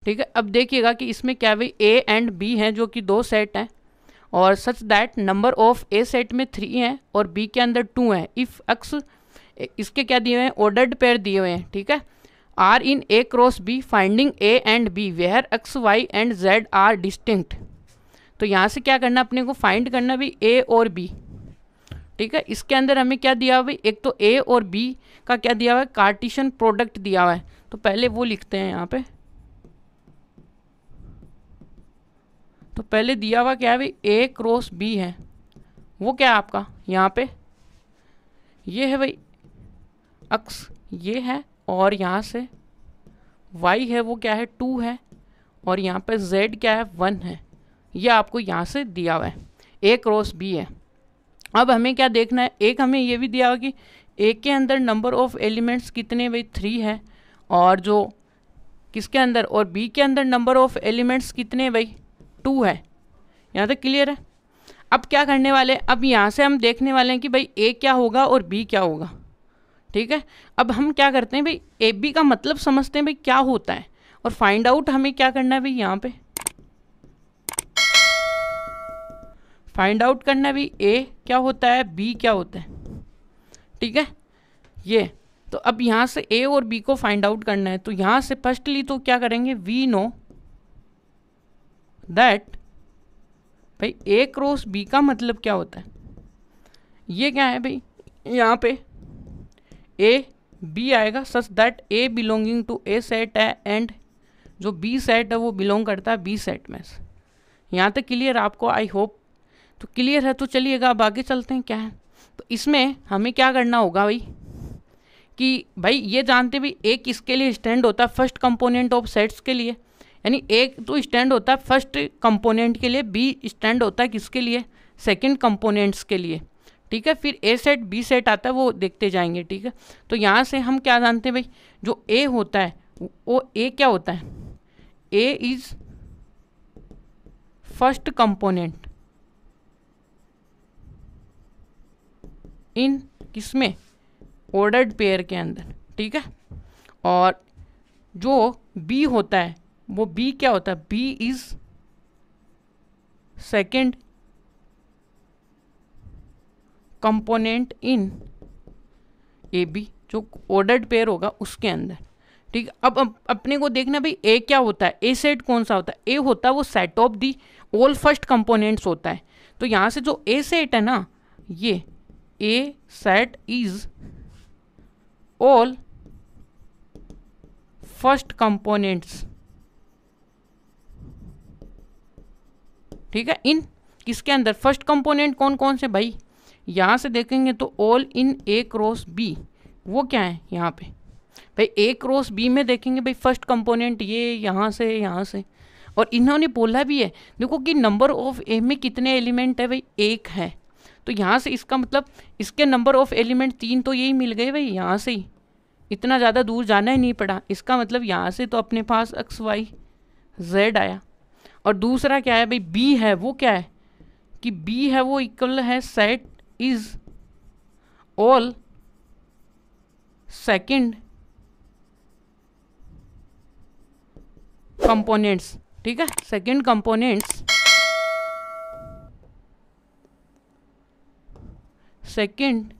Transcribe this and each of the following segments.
ठीक है। अब देखिएगा कि इसमें क्या है भाई, ए एंड बी हैं जो कि दो सेट हैं, और such that number of A set में 3 हैं और बी के अंदर 2 हैं। इफ़ एक्स, इसके क्या दिए हुए हैं, ऑर्डर्ड पेयर दिए हुए हैं, ठीक है। Are in A cross B finding A and B where X Y and Z are distinct. तो यहाँ से क्या करना, अपने को फाइंड करना भी ए और बी, ठीक है। इसके अंदर हमें क्या दिया हुआ है, एक तो ए और बी का क्या दिया हुआ है, कार्टेशियन प्रोडक्ट दिया हुआ है। तो पहले वो लिखते हैं यहाँ पे। तो पहले दिया हुआ क्या है भाई, ए क्रॉस बी है, वो क्या है आपका यहाँ पे, ये है भाई एक्स, ये है, और यहाँ से y है वो क्या है 2 है, और यहाँ पे z क्या है 1 है। ये आपको यहाँ से दिया हुआ है, a क्रॉस b है। अब हमें क्या देखना है, एक हमें ये भी दिया हुआ कि a के अंदर नंबर ऑफ एलिमेंट्स कितने भाई 3 है, और जो किसके अंदर, और b के अंदर नंबर ऑफ एलिमेंट्स कितने भाई 2 है। यहाँ तक क्लियर है। अब क्या करने वाले हैं, अब यहाँ से हम देखने वाले हैं कि भाई a क्या होगा और b क्या होगा, ठीक है। अब हम क्या करते हैं भाई, ए बी का मतलब समझते हैं भाई क्या होता है, और फाइंड आउट हमें क्या करना है भाई, यहाँ पे फाइंड आउट करना है भाई ए क्या होता है, बी क्या होता है, ठीक है। ये तो अब यहाँ से ए और बी को फाइंड आउट करना है। तो यहाँ से फर्स्टली तो क्या करेंगे, वी नो दैट भाई ए क्रॉस बी का मतलब क्या होता है, ये क्या है भाई, यहाँ पे ए बी आएगा such that A belonging to A set है, एंड जो बी सेट है वो बिलोंग करता है बी सेट में से। यहाँ तक क्लियर आपको, आई होप तो क्लियर है। तो चलिएगा अब आगे चलते हैं क्या है। तो इसमें हमें क्या करना होगा भाई, कि भाई ये जानते भाई ए किसके लिए स्टैंड होता है, फर्स्ट कंपोनेंट ऑफ सेट्स के लिए, यानी ए तो स्टैंड होता है फर्स्ट कंपोनेंट के लिए, बी स्टैंड होता है किसके लिए, सेकंड कंपोनेंट्स के लिए, ठीक है। फिर ए सेट बी सेट आता है, वो देखते जाएंगे, ठीक है। तो यहाँ से हम क्या जानते हैं भाई, जो ए होता है वो ए क्या होता है, ए इज फर्स्ट कंपोनेंट इन किसमें, ऑर्डर्ड पेयर के अंदर, ठीक है। और जो बी होता है वो बी क्या होता है, B is second component in A B, जो ऑर्डर्ड पेयर होगा उसके अंदर, ठीक है। अब अपने को देखना भाई ए क्या होता है, ए सेट कौन सा होता है, ए होता है वो set of the all first components होता है। तो यहाँ से जो ए सेट है ना, ये A set is all first components, ठीक है, इन किसके अंदर, फर्स्ट कंपोनेंट कौन कौन से भाई, यहाँ से देखेंगे तो all in A cross B, वो क्या है यहाँ पे भाई, ए क्रॉस बी में देखेंगे भाई फर्स्ट कंपोनेंट ये यहाँ से, और इन्होंने बोला भी है देखो कि नंबर ऑफ ए में कितने एलिमेंट है भाई, 1 है। तो यहाँ से इसका मतलब इसके नंबर ऑफ एलिमेंट 3 तो यही मिल गए भाई, यहाँ से ही इतना ज़्यादा दूर जाना ही नहीं पड़ा। इसका मतलब यहाँ से तो अपने पास एक्स वाई जेड आया। और दूसरा क्या है भाई, बी है वो क्या है कि बी है वो इक्वल है set is all second components, ठीक है, second components, second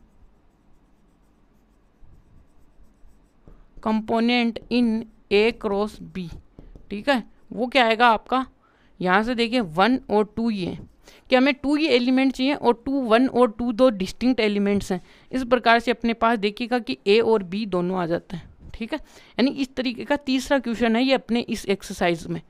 component in A cross B, ठीक है। वो क्या आएगा आपका, यहाँ से देखिए 1 और 2 ये कि हमें 2 ये एलिमेंट चाहिए, और 2 1 और 2 दो डिस्टिंक्ट एलिमेंट्स हैं। इस प्रकार से अपने पास देखिएगा कि ए और बी दोनों आ जाते हैं, ठीक है। यानी इस तरीके का तीसरा क्वेश्चन है ये अपने इस एक्सरसाइज में,